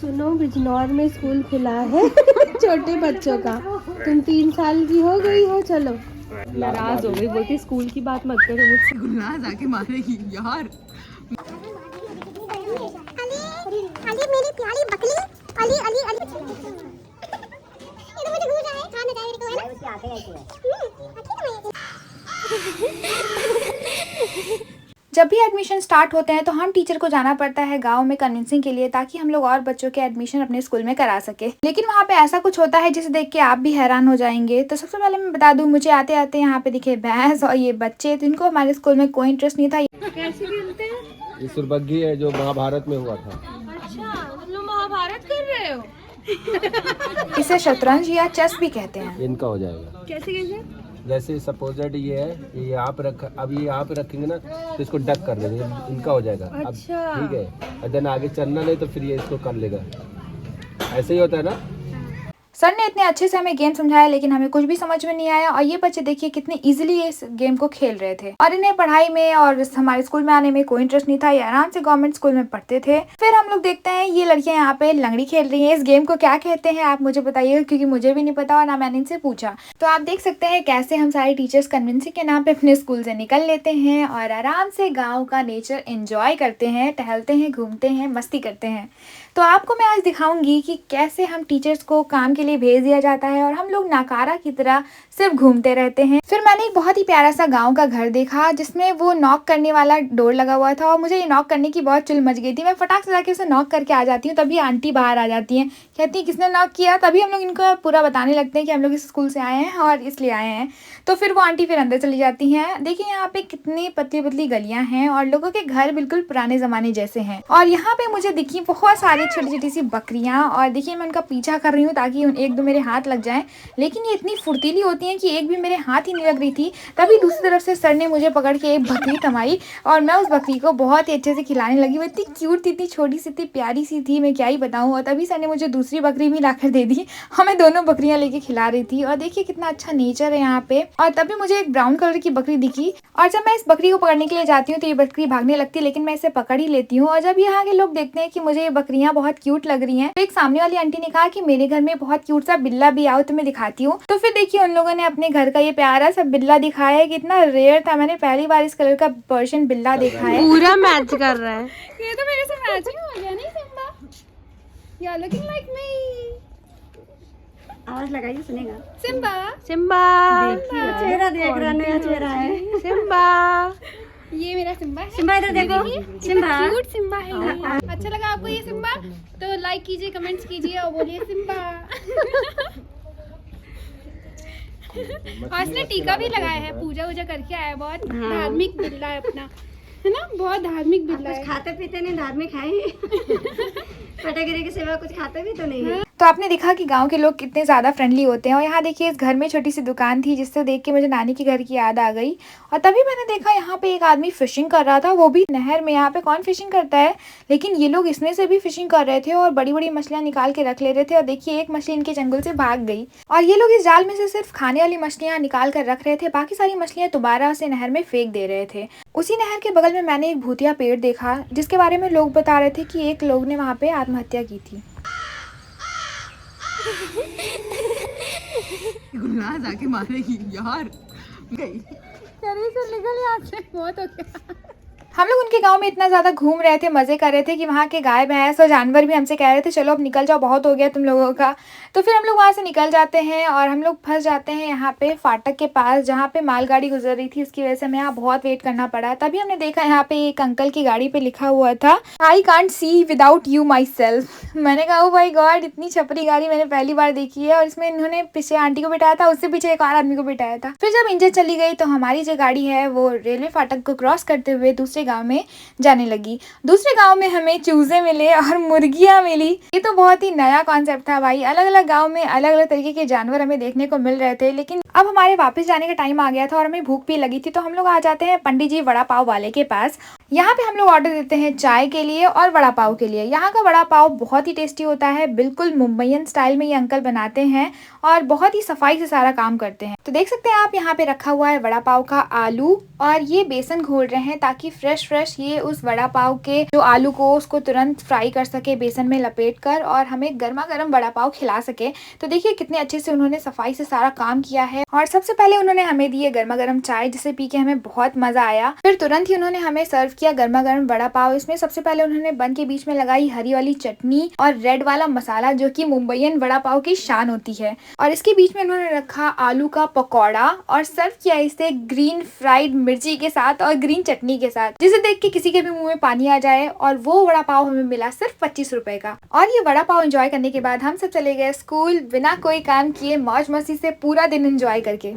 सुनो, बिजनौर में स्कूल खुला है छोटे बच्चों का। तुम 3 साल की हो गई हो, चलो। नाराज हो गई, बोलती स्कूल की बात मत करो मुझसे। गुलनाज आके मारेगी यार। अली मेरी प्यारी बकली, अली अली अली ये तो मुझे घूर रहा है, खाना चाहिए मेरे को, है ना? उसके आते हैं जब भी एडमिशन स्टार्ट होते हैं तो हम टीचर को जाना पड़ता है गांव में कन्विंसिंग के लिए, ताकि हम लोग और बच्चों के एडमिशन अपने स्कूल में करा सके। लेकिन वहाँ पे ऐसा कुछ होता है जिसे देख के आप भी हैरान हो जाएंगे। तो सबसे पहले मैं बता दूं, मुझे आते आते यहाँ पे दिखे भैंस और ये बच्चे, तो इनको हमारे स्कूल में कोई इंटरेस्ट नहीं था। कैसे खेलते हैं? ये सुरबग्गी है जो महाभारत में हुआ था। अच्छा, तुम लोग महाभारत कर रहे हो? इसे शतरंज या चेस भी कहते हैं। इनका हो जाएगा। कैसे कैसे? जैसे सपोजेड ये है, ये आप रख, अब ये आप रखेंगे ना तो इसको डक कर देंगे, इनका हो जाएगा। अब अच्छा। ठीक है, और देन आगे चलना नहीं तो फिर ये इसको कर लेगा। ऐसे ही होता है ना। सर ने इतने अच्छे से हमें गेम समझाया, लेकिन हमें कुछ भी समझ में नहीं आया। और ये बच्चे देखिए कितने इजीली इस गेम को खेल रहे थे, और इन्हें पढ़ाई में और हमारे स्कूल में आने में कोई इंटरेस्ट नहीं था। ये आराम से गवर्नमेंट स्कूल में पढ़ते थे। फिर हम लोग देखते हैं ये लड़कियां यहाँ पे लंगड़ी खेल रही हैं। इस गेम को क्या कहते हैं आप मुझे बताइए, क्योंकि मुझे भी नहीं पता और ना मैंने इनसे पूछा। तो आप देख सकते हैं कैसे हम सारे टीचर्स कन्विंसिंग के नाम पे अपने स्कूल से निकल लेते हैं और आराम से गाँव का नेचर एंजॉय करते हैं, टहलते हैं, घूमते हैं, मस्ती करते हैं। तो आपको मैं आज दिखाऊंगी कि कैसे हम टीचर्स को काम के लिए भेज दिया जाता है और हम लोग नाकारा की तरह सिर्फ घूमते रहते हैं। फिर मैंने एक बहुत ही प्यारा सा गांव का घर देखा जिसमें वो नॉक करने वाला डोर लगा हुआ था, और मुझे ये नॉक करने की बहुत चुल मच गई थी। मैं फटाक से जाके उसे नॉक करके आ जाती हूँ, तभी आंटी बाहर आ जाती हैं, कहती है किसने नॉक किया। तभी हम लोग इनको पूरा बताने लगते हैं कि हम लोग इस स्कूल से आए हैं और इसलिए आए हैं। तो फिर वो आंटी फिर अंदर चली जाती हैं। देखिए यहाँ पे कितनी पतली पतली गलियां हैं और लोगों के घर बिल्कुल पुराने जमाने जैसे हैं। और यहाँ पे मुझे दिखी बहुत सारी छोटी छोटी सी बकरियां, और देखिए मैं उनका पीछा कर रही हूँ ताकि एक दो मेरे हाथ लग जाएं, लेकिन ये इतनी फुर्तीली होती हैं कि एक भी मेरे हाथ ही नहीं लग रही थी। तभी दूसरी तरफ से सर ने मुझे पकड़ के एक बकरी थमाई और मैं उस बकरी को बहुत ही अच्छे से खिलाने लगी। वो इतनी क्यूट थी, इतनी छोटी सी थी, प्यारी सी थी, मैं क्या ही बताऊँ। और तभी सर ने मुझे दूसरी बकरी भी लाकर दे दी, हमें दोनों बकरियां लेके खिला रही थी। और देखिए कितना अच्छा नेचर है यहाँ पे। और तभी मुझे एक ब्राउन कलर की बकरी दिखी, और जब मैं इस बकरी को पकड़ने के लिए जाती हूँ तो ये बकरी भागने लगती है, लेकिन मैं इसे पकड़ ही लेती हूँ। और जब यहाँ के लोग देखते हैं कि मुझे ये बकरियां बहुत क्यूट लग रही हैं, तो एक सामने वाली आंटी ने कहा कि मेरे घर में बहुत क्यूट सा बिल्ला भी आओ तो मैं दिखाती हूँ। तो फिर देखिए उन लोगों ने अपने घर का ये प्यारा सा बिल्ला दिखाया है, कितना रेयर था। मैंने पहली बार इस कलर का पर्शियन बिल्ला देखा है। पूरा मैच कर रहा है। ये तो मेरे से मैचिंग हो गया नहीं Simba? You are looking like me. आवाज लगाइए, सुनेगा। सिम्बा सिम्बा, चेहरा देख रहा, नया चेहरा है। सिम्बा, ये मेरा सिम्बा है। सिम्बा इधर देखो, सिम्बा क्यूट सिम्बा है ये। अच्छा लगा आपको ये सिम्बा? तो लाइक कीजिए, कमेंट्स कीजिए और बोलिए सिम्बा। और इसने टीका भी लगाया है, पूजा वूजा करके आया है। बहुत धार्मिक बिल्ला है अपना, है ना? बहुत धार्मिक बिल्ला है। खाते पीते नहीं, धार्मिक है। पटागिरी के सिवा कुछ खाते भी तो नहीं है। तो आपने देखा कि गांव के लोग कितने ज़्यादा फ्रेंडली होते हैं। और यहाँ देखिए इस घर में छोटी सी दुकान थी, जिससे देख के मुझे नानी के घर की याद आ गई। और तभी मैंने देखा यहाँ पे एक आदमी फिशिंग कर रहा था, वो भी नहर में। यहाँ पे कौन फिशिंग करता है, लेकिन ये लोग इसमें से भी फिशिंग कर रहे थे और बड़ी बड़ी मछलियाँ निकाल के रख ले रहे थे। और देखिए एक मछली इनके जंगल से भाग गई, और ये लोग इस जाल में से सिर्फ खाने वाली मछलियाँ निकाल कर रख रहे थे, बाकी सारी मछलियाँ दोबारा से नहर में फेंक दे रहे थे। उसी नहर के बगल में मैंने एक भूतिया पेड़ देखा, जिसके बारे में लोग बता रहे थे कि एक लोग ने वहाँ पे आत्महत्या की थी। गुलनाज आके मारेगी यार। गई से निकल यहाँ से, बहुत हो गया। हम लोग उनके गांव में इतना ज़्यादा घूम रहे थे, मज़े कर रहे थे कि वहाँ के गाय भैंस और जानवर भी हमसे कह रहे थे चलो अब निकल जाओ, बहुत हो गया तुम लोगों का। तो फिर हम लोग वहाँ से निकल जाते हैं और हम लोग फंस जाते हैं यहाँ पे फाटक के पास, जहाँ पे मालगाड़ी गुजर रही थी। इसकी वजह से हमें यहाँ बहुत वेट करना पड़ा। तभी हमने देखा यहाँ पे एक अंकल की गाड़ी पे लिखा हुआ था, I can't see without you my self. मैंने कहा ओ माय गॉड, इतनी छपरी गाड़ी मैंने पहली बार देखी है। और इसमें इन्होंने पीछे आंटी को बिठाया था, उससे पीछे एक और आदमी को बिठाया था। फिर जब इंजन चली गई तो हमारी जो गाड़ी है वो रेलवे फाटक को क्रॉस करते हुए दूसरे गाँव में जाने लगी। दूसरे गांव में हमें चूजे मिले और मुर्गियां मिली। ये तो बहुत ही नया कॉन्सेप्ट था भाई। अलग अलग गांव में अलग अलग तरीके के जानवर हमें देखने को मिल रहे थे। लेकिन अब हमारे वापस जाने का टाइम आ गया था और हमें भूख भी लगी थी, तो हम लोग आ जाते हैं पंडित जी वड़ा पाव वाले के पास। यहाँ पे हम लोग ऑर्डर देते हैं चाय के लिए और वड़ा पाव के लिए। यहाँ का वड़ा पाव बहुत ही टेस्टी होता है, बिल्कुल मुंबईयन स्टाइल में ये अंकल बनाते हैं और बहुत ही सफाई से सारा काम करते हैं। तो देख सकते हैं आप यहाँ पे रखा हुआ है वड़ा पाव का आलू, और ये बेसन घोल रहे हैं ताकि फ्रेश फ्रेश ये उस वड़ा पाव के जो आलू को उसको तुरंत फ्राई कर सके बेसन में लपेट कर और हमें गर्मा गर्म वड़ा पाव खिला सके। तो देखिए कितने अच्छे से उन्होंने सफाई से सारा काम किया है। और सबसे पहले उन्होंने हमें दिए गर्मा गर्म चाय जिसे पी के हमें बहुत मजा आया। फिर तुरंत ही उन्होंने हमें सर्व किया गर्मा गर्म वड़ा पाव। इसमें सबसे पहले उन्होंने बन के बीच में लगाई हरी वाली चटनी और रेड वाला मसाला जो कि मुंबईयन वड़ा पाव की शान होती है। और इसके बीच में उन्होंने रखा आलू का पकौड़ा और सर्व किया इसे ग्रीन फ्राइड मिर्ची के साथ और ग्रीन चटनी के साथ, जिसे देख के किसी के भी मुंह में पानी आ जाए। और वो वड़ा पाव हमें मिला सिर्फ 25 रुपए का। और ये वड़ा पाव एंजॉय करने के बाद हम सब चले गए स्कूल बिना कोई काम किए, मौज मस्ती से पूरा दिन एंजॉय करके।